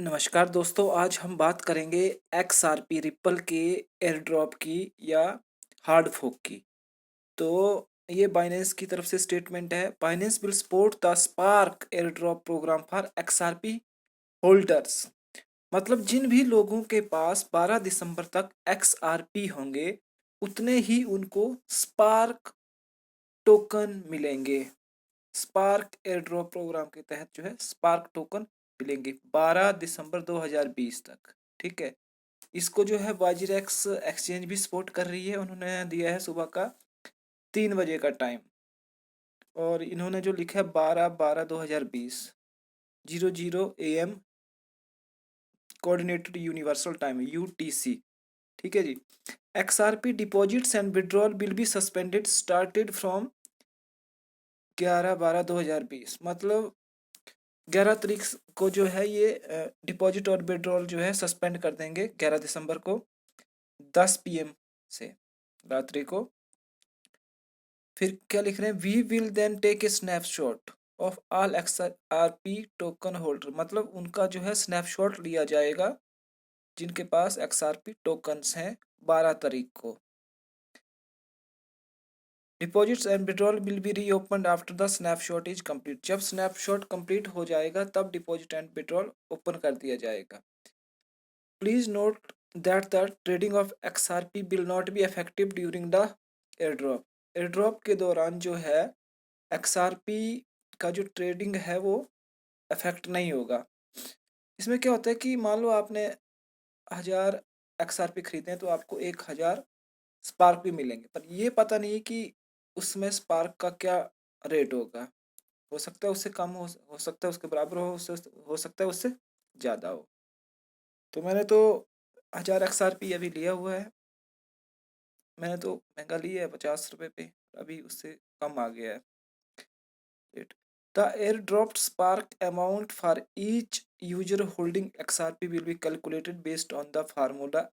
नमस्कार दोस्तों, आज हम बात करेंगे XRP रिपल के एयर ड्रॉप की या हार्ड फोक की। तो ये बाइनेंस की तरफ से स्टेटमेंट है। Binance will support the spark air drop programme for XRP holders. मतलब जिन भी लोगों के पास 12 दिसंबर तक XRP होंगे उतने ही उनको स्पार्क टोकन मिलेंगे। स्पार्क एयर ड्रॉप प्रोग्राम के तहत जो है स्पार्क टोकन मिलेंगे 12 दिसंबर 2020 तक। ठीक है, इसको जो है वाजिरेक्स एक्सचेंज भी सपोर्ट कर रही है। उन्होंने दिया है सुबह का 3 बजे का टाइम, और इन्होंने जो लिखा है 12/12/2020 00 AM coordinated universal time UTC। ठीक है जी। XRP deposits and withdrawal will be suspended started from 11/12/2020। मतलब 11 तारीख को जो है ये डिपॉजिट और विड्रॉल जो है सस्पेंड कर देंगे 11 दिसंबर को 10 PM से रात्रि को। फिर क्या लिख रहे हैं, we will then take a snapshot of all XRP token holder. मतलब उनका जो है स्नैपशॉट लिया जाएगा जिनके पास XRP टोकन्स हैं 12 तारीख को। Deposits and withdrawal will B reopened after the snapshot is complete. जब स्नैपशॉट कंप्लीट हो जाएगा तब डिपॉजिट एंड विड्रॉल ओपन कर दिया जाएगा। Please note that the trading of XRP will not be effective during the airdrop। Airdrop के दौरान जो है XRP का जो ट्रेडिंग है वो अफेक्ट नहीं होगा। इसमें क्या होता है कि मान लो आपने 1000 XRP खरीदे हैं तो आपको 1000 स्पार्क भी मिलेंगे, पर ये पता नहीं कि उसमें स्पार्क का क्या रेट होगा। हो सकता है उससे कम हो सकता है उसके बराबर हो सकता है उससे ज़्यादा हो। तो मैंने तो 1000 XRP अभी लिया हुआ है। मैंने तो महंगा लिया है 50 रुपये पे, अभी उससे कम आ गया है rate. The air dropped spark amount for each user holding XRP will be calculated based on the formula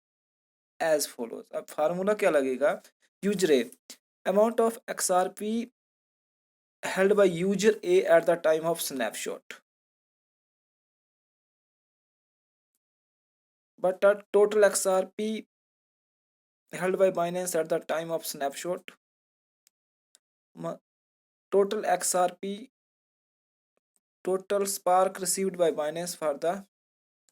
as follows. अब फार्मूला क्या लगेगा, user a amount of XRP held by user A at the time of snapshot, but the total XRP held by Binance at the time of snapshot, total XRP, total spark received by Binance for the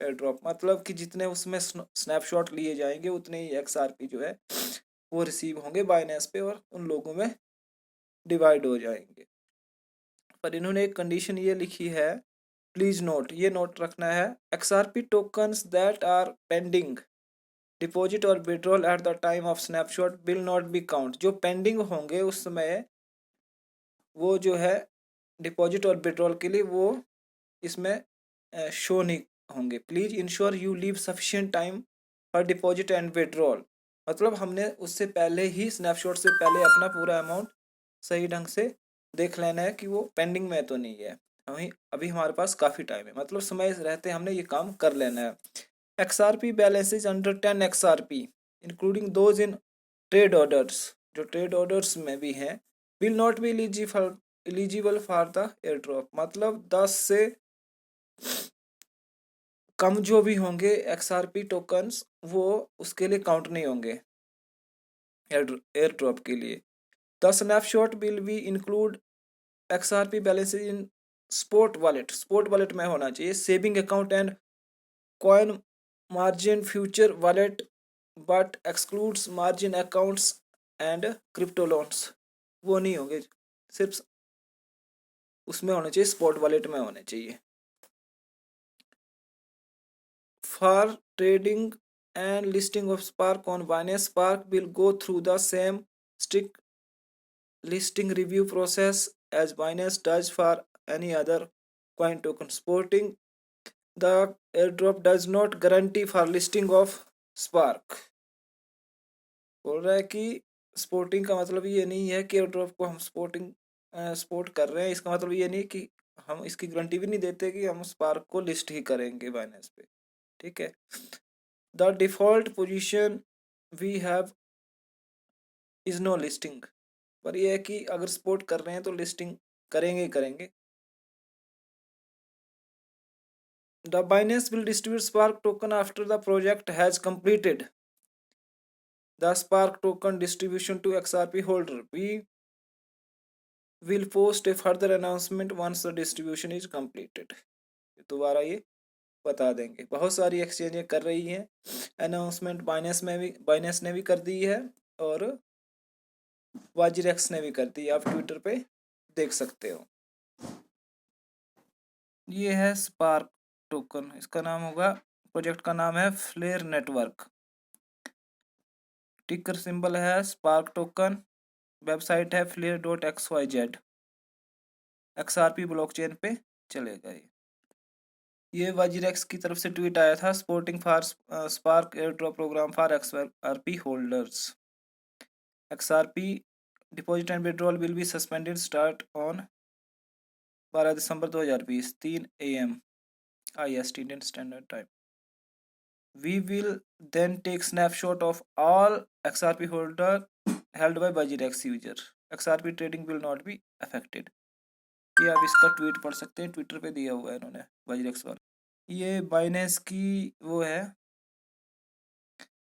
airdrop। मतलब कि जितने उसमें snapshot लिए जाएंगे उतने ही XRP जो है वो रिसीव होंगे बाइनेंस पे और उन लोगों में डिवाइड हो जाएंगे। पर इन्होंने एक कंडीशन ये लिखी है, प्लीज नोट, ये नोट रखना है, XRP tokens that are pending deposit और withdrawal at the time of snapshot will not be count. जो पेंडिंग होंगे उस समय वो जो है डिपॉजिट और विड्रॉल के लिए वो इसमें शो नहीं होंगे। Please ensure you leave sufficient time for deposit and withdrawal. मतलब हमने उससे पहले ही स्नैपशॉट से पहले अपना पूरा अमाउंट सही ढंग से देख लेना है कि वो पेंडिंग में तो नहीं है। अभी हमारे पास काफ़ी टाइम है, मतलब समय रहते हमने ये काम कर लेना है। XRP balances under 10 XRP including those in trade orders, जो ट्रेड ऑर्डर्स में भी हैं, will not be eligible for the airdrop। मतलब 10 से कम जो भी होंगे XRP टोकन्स वो उसके लिए काउंट नहीं होंगे एयर ड्रॉप के लिए। The snapshot will be include XRP balances in sport wallet में होना चाहिए, saving account and coin margin future wallet, but excludes margin accounts and crypto loans. वो नहीं होंगे, सिर्फ उसमें होने चाहिए, स्पॉट वॉलेट में होने चाहिए। For trading and listing of spark on Binance, spark will go through the same strict listing review process as Binance does for any other coin token। Supporting the airdrop does not guarantee for listing of Spark। बोल रहा है कि sporting का मतलब ये नहीं है कि एयरड्रॉप को हम सपोर्ट कर रहे हैं, इसका मतलब ये नहीं कि हम इसकी गारंटी भी नहीं देते कि हम स्पार्क को लिस्ट ही करेंगे बाइनेंस पे। ठीक है, the default position we have is no listing. पर यह है कि अगर सपोर्ट कर रहे हैं तो लिस्टिंग करेंगे ही करेंगे। The Binance will distribute Spark token after the project has completed the Spark token distribution to XRP holder. We will post a further announcement once the distribution is completed. दोबारा ये बता देंगे। बहुत सारी एक्सचेंजें कर रही हैं अनाउंसमेंट, बाइनेंस ने भी कर दी है और वाजीरेक्स ने भी कर दी, आप ट्विटर पे देख सकते हो। ये है स्पार्क टोकन, इसका नाम होगा, प्रोजेक्ट का नाम है फ्लेयर नेटवर्क, टिकर सिंबल है स्पार्क टोकन, वेबसाइट है flare.xyz, XRP ब्लॉकचेन पे चलेगा। ये वाजीरेक्स की तरफ से ट्वीट आया था, supporting for spark air drop programme for XRP holders. XRP deposit and withdrawal will be suspended start on 12 December 2020 3 AM IST Indian standard time. We will then take snapshot of all XRP holder held by Wajirex user. XRP trading will not be affected. ये आप इसका tweet पढ़ सकते हैं, Twitter पे दिया हुआ है इन्होंने वाजीरेक्स वाला। ये बाइनेंस की वो है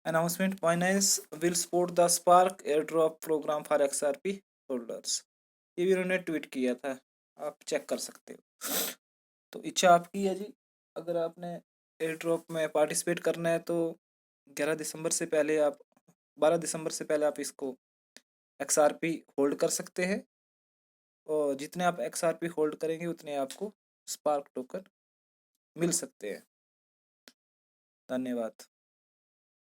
announcement, Binance will support the spark air drop programme for XRP holders. ये भी इन्होंने ट्वीट किया था, आप चेक कर सकते हो। तो इच्छा आपकी है जी, अगर आपने एयर ड्रॉप में पार्टिसिपेट करना है तो 11 दिसंबर से पहले आप 12 दिसंबर से पहले आप इसको XRP होल्ड कर सकते हैं, और जितने आप XRP होल्ड करेंगे उतने आपको स्पार्क टोकन मिल सकते हैं। धन्यवाद।